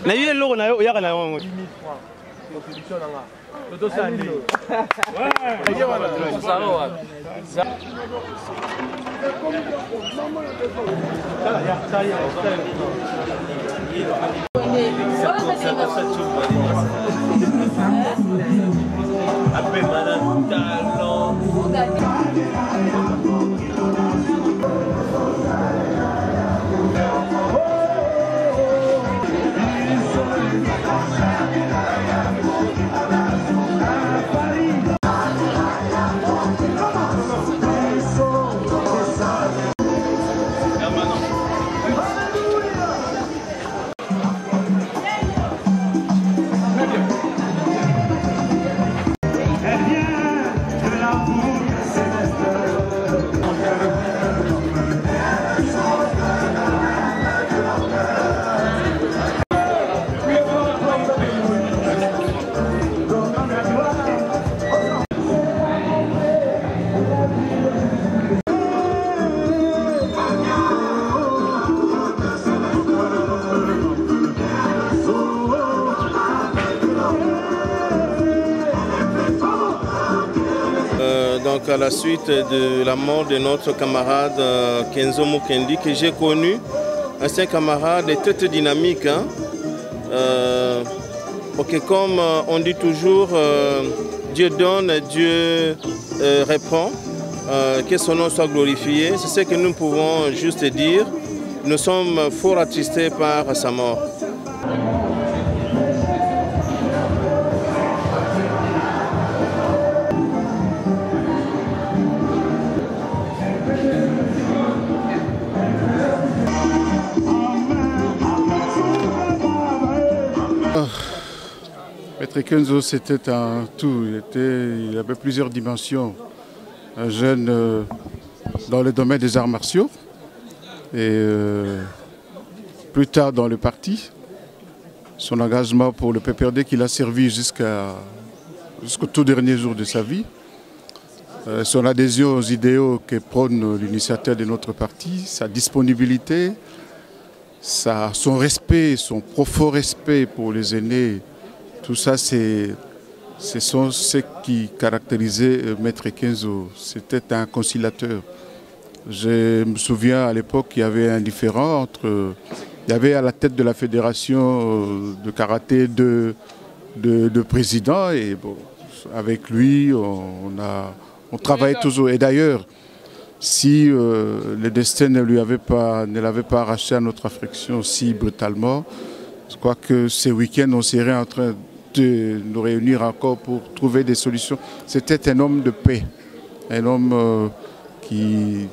Na yule logo na yaka na wangu. Donc à la suite de la mort de notre camarade Kenzo Mukendi, que j'ai connu, un camarade très dynamique. Hein? Comme on dit toujours, Dieu donne, Dieu répond, que son nom soit glorifié. C'est ce que nous pouvons juste dire. Nous sommes fort attristés par sa mort. Maître Kenzo, c'était un tout, il avait plusieurs dimensions. Un jeune dans le domaine des arts martiaux et plus tard dans le parti. Son engagement pour le PPRD qu'il a servi jusqu'au tout dernier jour de sa vie. Son adhésion aux idéaux que prône l'initiateur de notre parti, sa disponibilité, son respect, son profond respect pour les aînés. Tout ça, ce sont ce qui caractérisait Maître Kenzo. C'était un conciliateur. Je me souviens à l'époque qu'il y avait un différend entre... Il y avait à la tête de la fédération de karaté deux présidents et bon, avec lui, on travaillait toujours. Et d'ailleurs, si le destin ne l'avait pas arraché à notre affection si brutalement, je crois que ce week-end, on serait en train de nous réunir encore pour trouver des solutions. C'était un homme de paix, un homme qui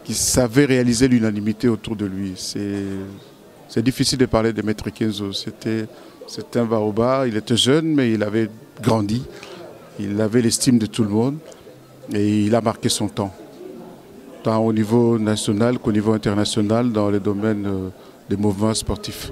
savait réaliser l'unanimité autour de lui. C'est difficile de parler de Maître Kenzo. C'était un baobab, il était jeune, mais il avait grandi. Il avait l'estime de tout le monde et il a marqué son temps, tant au niveau national qu'au niveau international dans le domaine des mouvements sportifs.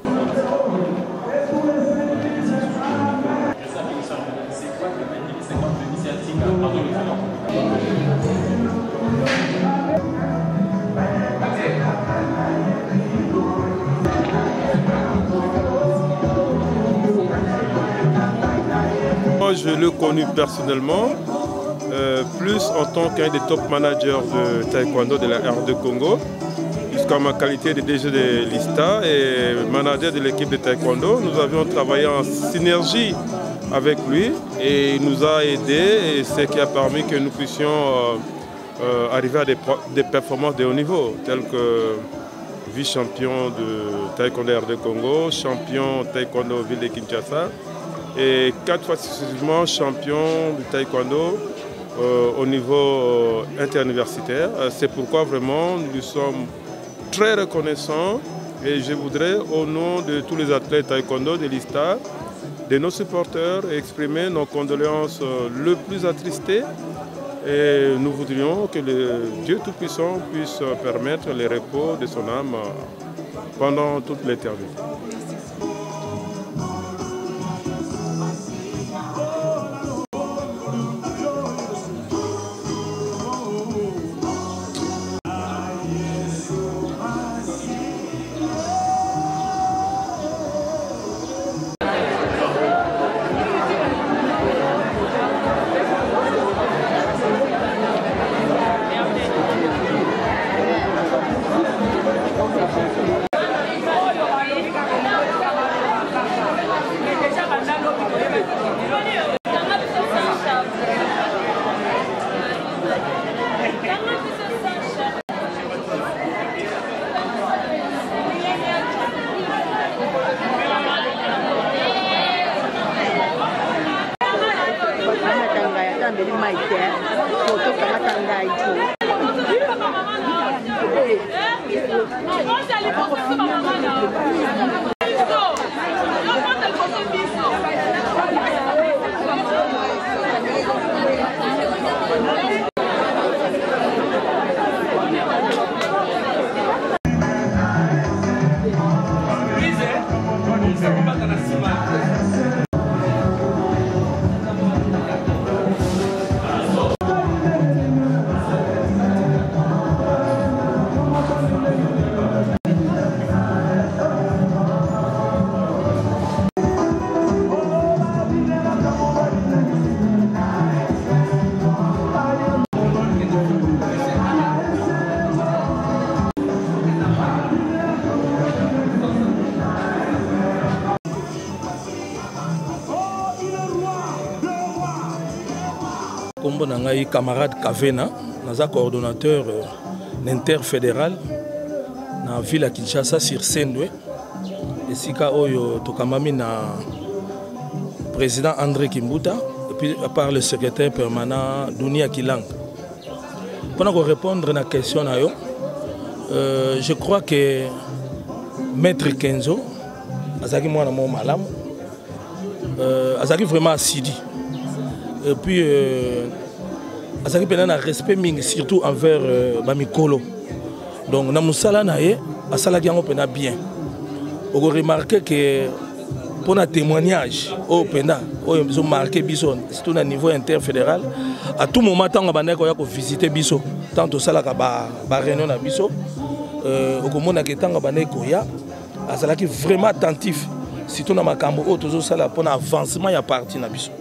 Moi, je l'ai connu personnellement, plus en tant qu'un des top managers de taekwondo de la RD Congo, jusqu'à ma qualité de DG de l'ISTA et manager de l'équipe de taekwondo. Nous avions travaillé en synergie avec lui et il nous a aidés, et ce qui a permis que nous puissions arriver à des performances de haut niveau, telles que vice-champion de taekwondo RD Congo, champion taekwondo ville de Kinshasa, et 4 fois successivement champion du taekwondo au niveau interuniversitaire. C'est pourquoi vraiment nous sommes très reconnaissants Et je voudrais, au nom de tous les athlètes taekwondo de l'ISTA, de nos supporters, exprimer nos condoléances le plus attristées. Et nous voudrions que le Dieu Tout-Puissant puisse permettre le repos de son âme pendant toute l'éternité. Kombo na ngai camarade Kavena, naza coordonnateur interfédéral na ville à Kinshasa sur Sendwe. Esika oyo tokamami na président André Kimbuta et puis à part le secrétaire permanent Dunia Kilang. Pour répondre à la question na yo, je crois que Maître Kenzo azaki mwana mo malamu, azaki vraiment assidi. Et puis, azaki pena na respect mingi surtout envers Bamikolo. Donc, na musala na ye, asalaki yango pena bien. On a remarqué que pour un témoignage, au pena, ils ont marqué biso, surtout au niveau interfédéral, à tout moment, tant qu'on a visité biso, tant que ça ba réunion na biso, au moment où tant qu'on a asalaki vraiment attentif, surtout na makambo au toujours ça pour l'avancement ya parti na biso.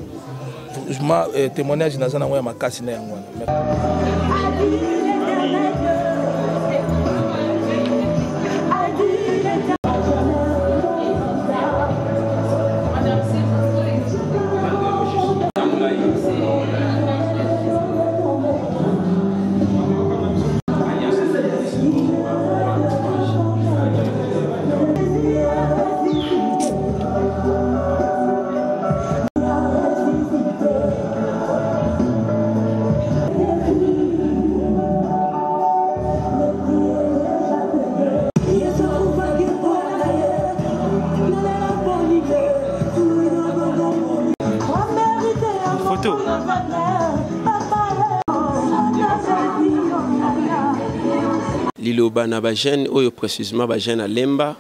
Je témoignage dans un endroit makasi na yango. Liloba na bajene oyo précisément bajene à Lemba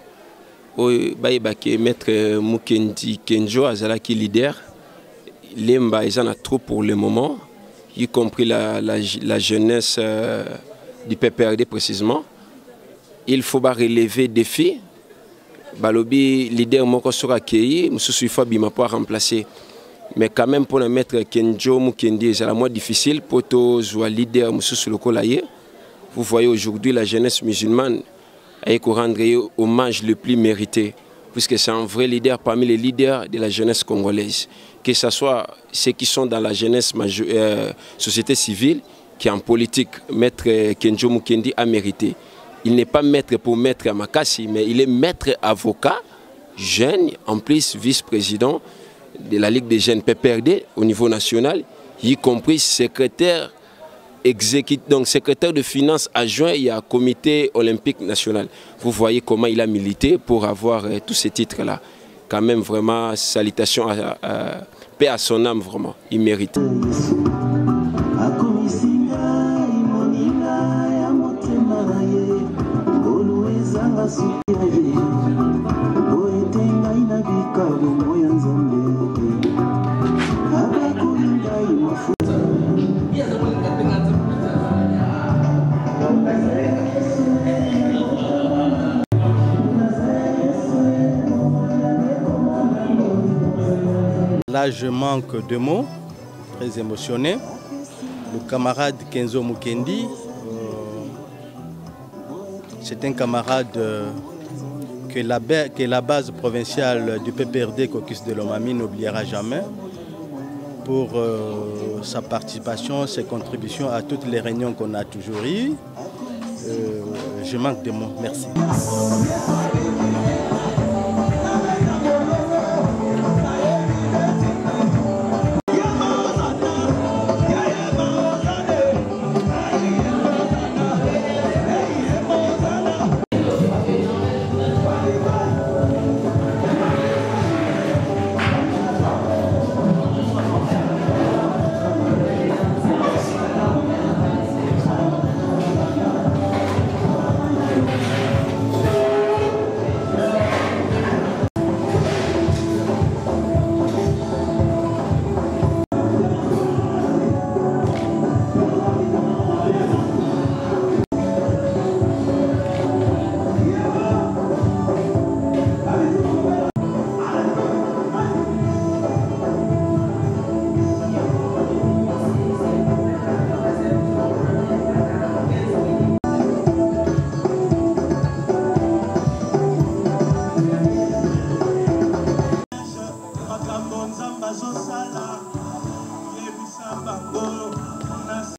oyo bayebaki maître Mukendi Kenjo azalaki leader Lemba ils en a trop pour le moment y compris la jeunesse du PPRD précisément. Il faut relever défi balobi leader moko sera accueilli mususu il faut bima pour remplacer mais quand même pour mettre Kenjo Mukendi c'est la moins difficile pour to jouer leader mususu lokola ye. Vous voyez aujourd'hui la jeunesse musulmane a rendre hommage le plus mérité, puisque c'est un vrai leader parmi les leaders de la jeunesse congolaise. Que ce soit ceux qui sont dans la jeunesse société civile, qui est en politique, maître Kenjo Mukendi a mérité. Il n'est pas maître pour maître Amakasi, mais il est maître avocat, jeune, en plus vice-président de la Ligue des jeunes PPRD au niveau national, y compris secrétaire donc secrétaire de finances adjoint, il y a un comité olympique national. Vous voyez comment il a milité pour avoir tous ces titres-là. Quand même, vraiment, salutations, paix à son âme, vraiment, il mérite. Là, je manque de mots, très émotionné. Le camarade Kenzo Mukendi, c'est un camarade que la base provinciale du PPRD Caucus de Lomami n'oubliera jamais pour sa participation, ses contributions à toutes les réunions qu'on a toujours eues. Je manque de mots. Merci.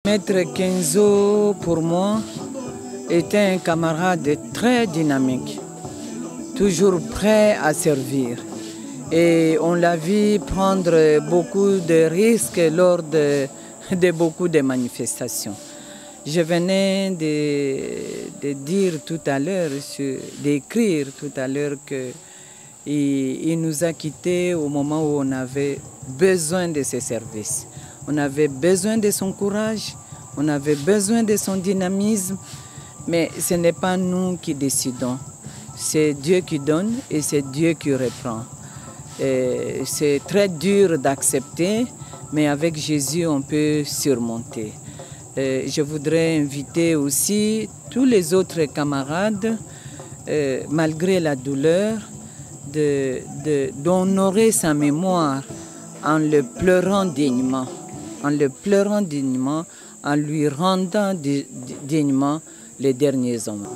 Maître Kenzo, pour moi, était un camarade très dynamique, toujours prêt à servir. Et on l'a vu prendre beaucoup de risques lors de beaucoup de manifestations. Je venais de dire tout à l'heure, d'écrire tout à l'heure qu'il nous a quittés au moment où on avait besoin de ses services. On avait besoin de son courage, on avait besoin de son dynamisme, mais ce n'est pas nous qui décidons. C'est Dieu qui donne et c'est Dieu qui reprend. C'est très dur d'accepter, mais avec Jésus, on peut surmonter. Je voudrais inviter aussi tous les autres camarades, malgré la douleur, d'honorer sa mémoire en le pleurant dignement. En lui rendant dignement les derniers hommes.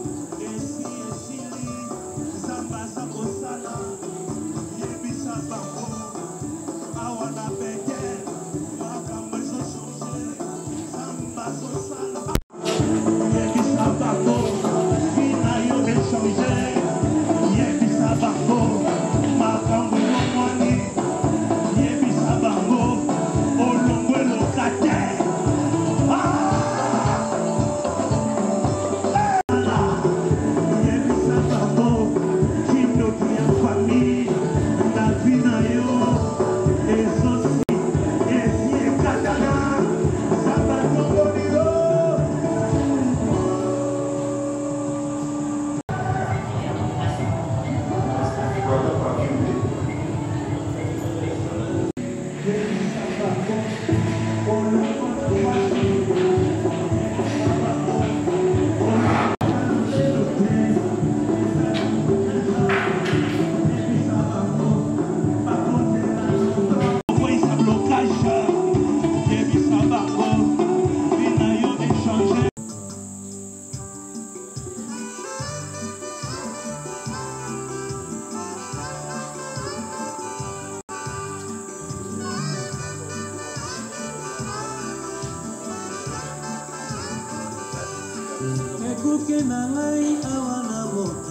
Ekuke na ngai awa na moto